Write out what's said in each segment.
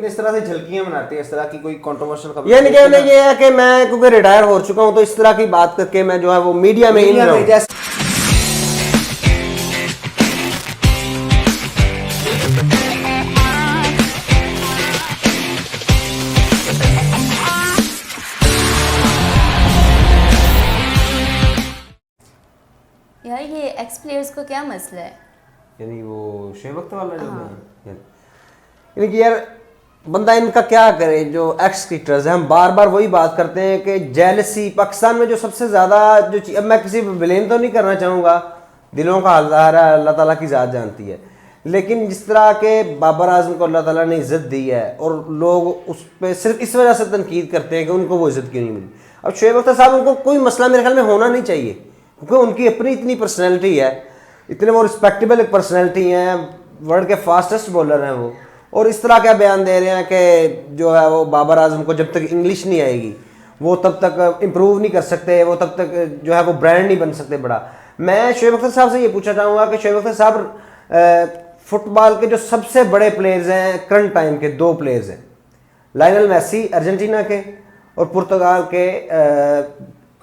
इस तरह से झलकियां बनाते हैं, इस तरह की कोई कंट्रोवर्शियल खबर। ये नहीं ये है कि मैं क्योंकि रिटायर हो चुका हूं तो इस तरह की बात करके मैं जो है वो मीडिया में इन रहा हूं। यार ये एक्स प्लेयर्स का क्या मसला है? यानी वो शोएब अख्तर वाला जो है, यानी कि यार बंदा इनका क्या करे जो एक्स क्रिकेटर्स हैं। हम बार बार वही बात करते हैं कि जेलसी पाकिस्तान में जो सबसे ज़्यादा जो चीज़, अब मैं किसी पर ब्लेम तो नहीं करना चाहूँगा, दिलों का हाल ज़ाहिर है अल्लाह ताला की ज़ात जानती है, लेकिन जिस तरह के बाबर आजम को अल्लाह ताला ने इज़्ज़त दी है और लोग उस पर सिर्फ इस वजह से तनकीद करते हैं कि उनको वो इज़्ज़त क्यों नहीं मिली। अब शोएब अख्तर साहब, उनको कोई मसला मेरे ख्याल में होना नहीं चाहिए क्योंकि उनकी अपनी इतनी पर्सनैलिटी है, इतने वो रिस्पेक्टेबल एक पर्सनैलिटी हैं, वर्ल्ड के फास्टेस्ट बॉलर हैं वो, और इस तरह क्या बयान दे रहे हैं कि जो है वो बाबर आजम को जब तक इंग्लिश नहीं आएगी वो तब तक इम्प्रूव नहीं कर सकते, वो तब तक जो है वो ब्रांड नहीं बन सकते बड़ा। मैं शोएब अख्तर साहब से ये पूछना चाहूँगा कि शोएब अख्तर साहब फुटबॉल के जो सबसे बड़े प्लेयर्स हैं करंट टाइम के, दो प्लेयर्स हैं, लायनल मेसी अर्जेंटीना के और पुर्तगाल के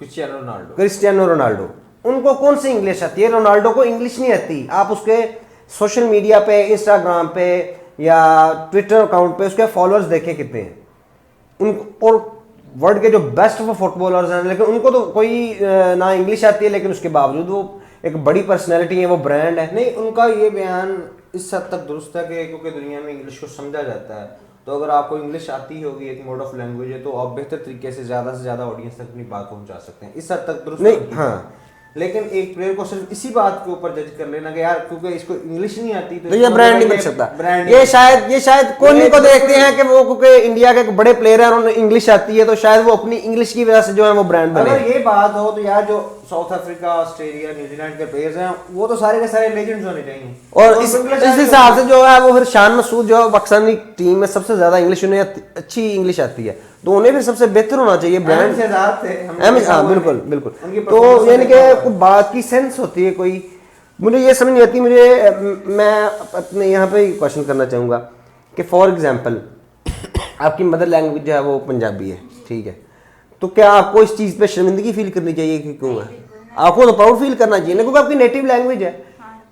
क्रिस्टियानो रोनाल्डो। उनको कौन सी इंग्लिश आती है? रोनाल्डो को इंग्लिश नहीं आती। आप उसके सोशल मीडिया पे, इंस्टाग्राम पे या ट्विटर अकाउंट पे उसके फॉलोअर्स देखे कितने हैं उनको, और वर्ल्ड के जो बेस्ट वो फुटबॉलर्स हैं, लेकिन उनको तो कोई ना इंग्लिश आती है, लेकिन उसके बावजूद वो एक बड़ी पर्सनैलिटी है, वो ब्रांड है। नहीं, उनका ये बयान इस हद तक दुरुस्त है कि क्योंकि दुनिया में इंग्लिश को समझा जाता है, तो अगर आपको इंग्लिश आती होगी, एक मोड ऑफ लैंग्वेज है, तो आप बेहतर तरीके से ज़्यादा ऑडियंस तक अपनी बात पहुंचा सकते हैं। इस हद तक दुरुस्त नहीं, हाँ, लेकिन एक प्लेयर को सिर्फ इसी बात के ऊपर जज कर लेना कि यार क्योंकि इसको इंग्लिश नहीं आती तो ये ब्रांड नहीं बन सकता। ब्रांड ये शायद कोहली को देखते हैं कि वो क्योंकि इंडिया के एक बड़े प्लेयर हैं और उन्हें इंग्लिश आती है, तो शायद वो अपनी इंग्लिश की वजह से जो है वो ब्रांड बने। अगर ये बात हो तो यार जो साउथ अफ्रीका, ऑस्ट्रेलिया, न्यूजीलैंड के प्लेयर्स हैं वो तो सारे के सारे लेजेंड्स होने चाहिए। और इस हिसाब से जो है वो फिर शान मसूद जो है पाकिस्तानी टीम में सबसे ज्यादा इंग्लिश, उन्हें अच्छी इंग्लिश आती है, तो उन्हें फिर सबसे बेहतर होना चाहिए ब्रांड। हाँ बिल्कुल बिल्कुल। तो यानी कि बात की सेंस होती है कोई, मुझे ये समझ नहीं आती। मैं अपने यहाँ पे क्वेश्चन करना चाहूँगा कि फॉर एग्जांपल आपकी मदर लैंग्वेज जो है वो पंजाबी है, ठीक है, तो क्या आपको इस चीज़ पे शर्मिंदगी फील करनी चाहिए कि क्यों है? आपको तो प्राउड फील करना चाहिए ना, क्योंकि आपकी नेटिव लैंग्वेज है।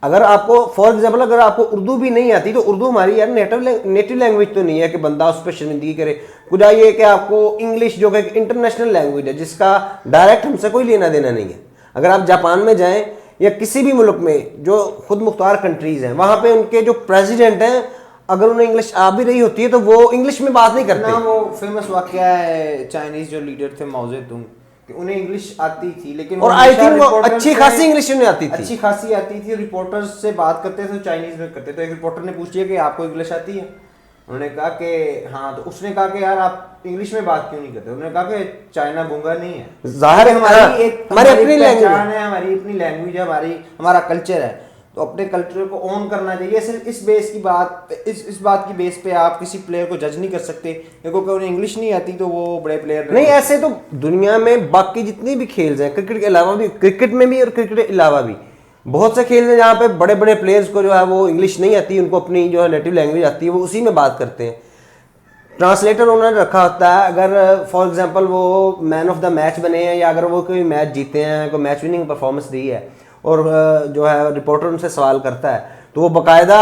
अगर आपको फॉर एग्जांपल अगर आपको उर्दू भी नहीं आती तो उर्दू हमारी यार नेटिव लैंग्वेज तो नहीं है कि बंदा उस पर शर्मिंदगी करे। कुछ ये कि आपको इंग्लिश जो कि एक इंटरनेशनल लैंग्वेज है जिसका डायरेक्ट हमसे कोई लेना देना नहीं है। अगर आप जापान में जाएं या किसी भी मुल्क में जो खुद मुख्तार कंट्रीज हैं, वहाँ पे उनके जो प्रेसिडेंट हैं अगर उन्हें इंग्लिश आ भी रही होती है तो वो इंग्लिश में बात नहीं करते। ना वो फेमस वाकया है चाइनीज जो लीडर थे माओ जेतुंग, उन्हें इंग्लिश आती थी, लेकिन और आई थिंक वो अच्छी खासी इंग्लिश उन्हें आती थी, अच्छी खासी आती थी। रिपोर्टर्स से बात करते थे चाइनीज में करते, तो एक रिपोर्टर ने पूछ लिया कि आपको इंग्लिश आती है? उन्होंने कहा कि हाँ, तो उसने कहा कि यार आप इंग्लिश में बात क्यों नहीं करते? उन्होंने कहा कि चाइना गूंगा नहीं है, जाहिर है हमारी अपनी लैंग्वेज है, हमारी अपनी लैंग्वेज है, हमारा कल्चर है, तो अपने कल्चर को ऑन करना चाहिए। सिर्फ इस बेस की बात, इस बात की बेस पे आप किसी प्लेयर को जज नहीं कर सकते क्योंकि उन्हें इंग्लिश नहीं आती तो वो बड़े प्लेयर नहीं। ऐसे तो दुनिया में बाकी जितनी भी खेल हैं, क्रिकेट के अलावा भी, क्रिकेट में भी और क्रिकेट के अलावा भी बहुत से खेल हैं जहाँ पे बड़े बड़े प्लेयर्स को जो है वो इंग्लिश नहीं आती, उनको अपनी जो है नेटिव लैंग्वेज आती है, वो उसी में बात करते हैं। ट्रांसलेटर उन्होंने रखा होता है। अगर फॉर एग्जांपल वो मैन ऑफ द मैच बने हैं या अगर वो कोई मैच जीते हैं, कोई मैच विनिंग परफॉर्मेंस दी है और जो है रिपोर्टर उनसे सवाल करता है तो वो बाकायदा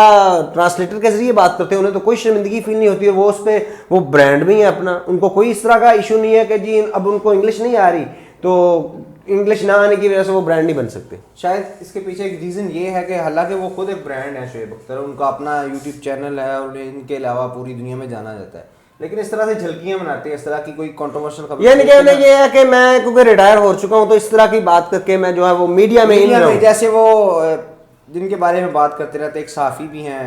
ट्रांसलेटर के जरिए बात करते हैं, उन्हें तो कोई शर्मिंदगी फील नहीं होती है। वो उस पर वो ब्रांड भी है अपना, उनको कोई इस तरह का इशू नहीं है कि जी अब उनको इंग्लिश नहीं आ रही तो इंग्लिश ना आने की वजह से वो ब्रांड नहीं बन सकते। शायद इसके पीछे एक रीज़न ये है कि हालांकि वो खुद एक ब्रांड है शोएब अख्तर, उनका अपना यूट्यूब चैनल है और इनके अलावा पूरी दुनिया में जाना जाता है, लेकिन इस तरह से झलकियां बनाते हैं, इस तरह की कोई कंट्रोवर्शियल खबर। ये नहीं ये है कि मैं क्योंकि रिटायर हो चुका हूं तो इस तरह की बात करके मैं जो है वो मीडिया में इन रहा हूं। जैसे वो जिनके बारे में बात करते रहते, एक सहाफ़ी भी हैं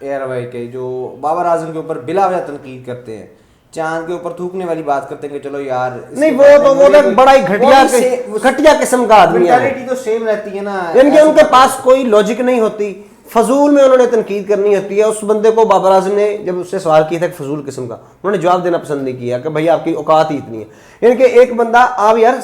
एयरवाई के जो बाबर आजम के ऊपर बिला वजह तनकीद करते हैं, चांद के ऊपर थूकने वाली बात करते हैं कि चलो यार नहीं, वो तो बड़ा ही घटिया किस्म का आदमी है। मेंटालिटी तो सेम रहती है ना, यानी उनके पास कोई लॉजिक नहीं होती, फजूल में उन्होंने तनकीद करनी होती है। उस बंदे को बाबर आजम ने जब उससे सवाल किया था कि फजूल किस्म का, उन्होंने जवाब देना पसंद नहीं किया कि भैया आपकी औकात ही इतनी है। यानी कि एक बंदा, आप यार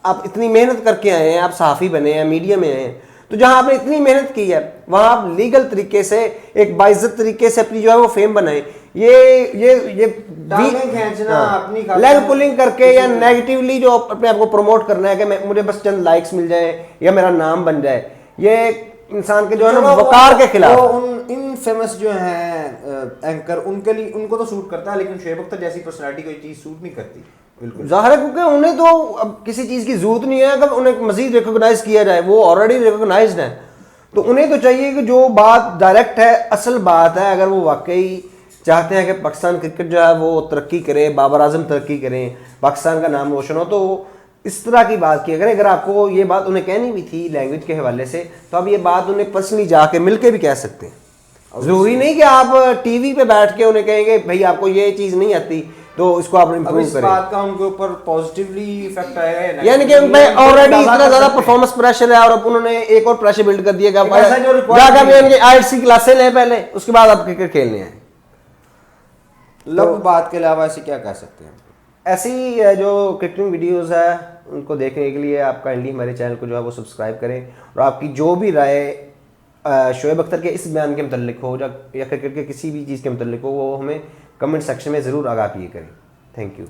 आप इतनी मेहनत करके आए हैं, आप सहाफ़ी बने हैं, मीडिया में आए हैं, तो जहां आपने इतनी मेहनत की है वहां आप लीगल तरीके से एक बाइज्जत तरीके से अपनी जो है वो फेम बनाए। ये टांगें खींचना, अपनी खातिर लेग पुलिंग करके या नेगेटिवली जो अपने आप को प्रमोट करना है कि मुझे बस चंद लाइक्स मिल जाए या मेरा नाम बन जाए, ये इंसान के जो है ना वकार के खिलाफ। उन इन फेमस जो हैं एंकर, उनके लिए उनको तो सूट करता है, लेकिन शोएब अख्तर जैसी पर्सनालिटी कोई चीज सूट नहीं करती। बिल्कुल जाहिर है, क्योंकि उन्हें तो अब किसी चीज की जरूरत नहीं है अगर उन्हें मजीद रिकॉग्नाइज किया जाए, वो ऑलरेडी रिकॉग्नाइज्ड है। तो उन्हें तो चाहिए कि जो बात डायरेक्ट है, असल बात है, अगर वो वाकई चाहते हैं कि पाकिस्तान क्रिकेट जो है वो तरक्की करे, बाबर आजम तरक्की करें, पाकिस्तान का नाम रोशन हो, तो इस तरह की बात की अगर आपको ये बात उन्हें कहनी भी थी लैंग्वेज के हवाले से, तो आप ये बात उन्हें पर्सनली जाके मिलके भी कह सकते हैं। जरूरी नहीं कि आप टीवी पे बैठ के उन्हें कहेंगे भाई आपको ये चीज़ नहीं आती तो इसको आप इम्प्रूव इस करें। बात का उनके ऊपर पॉजिटिवली इफेक्ट आएगा या यानी कि उन पे ऑलरेडी इतना ज्यादा परफॉर्मेंस प्रेशर है और अब उन्होंने एक और प्रेशर बिल्ड कर दिया कि ऐसा जो requirement जाकर उनकी IELTS की क्लासें लें पहले, उसके बाद आप क्रिकेट खेलने हैं। लब बात के अलावा ऐसे क्या कह सकते हैं? ऐसी जो क्रिकेटिंग वीडियोस है उनको देखने के लिए आप काइंडली हमारे चैनल को जो है वो सब्सक्राइब करें, और आपकी जो भी राय शोएब अख्तर के इस बयान के मतलब हो या क्रिकेट के किसी भी चीज़ के मतलब हो, वो हमें कमेंट सेक्शन में ज़रूर आगाह किए करें। Thank you.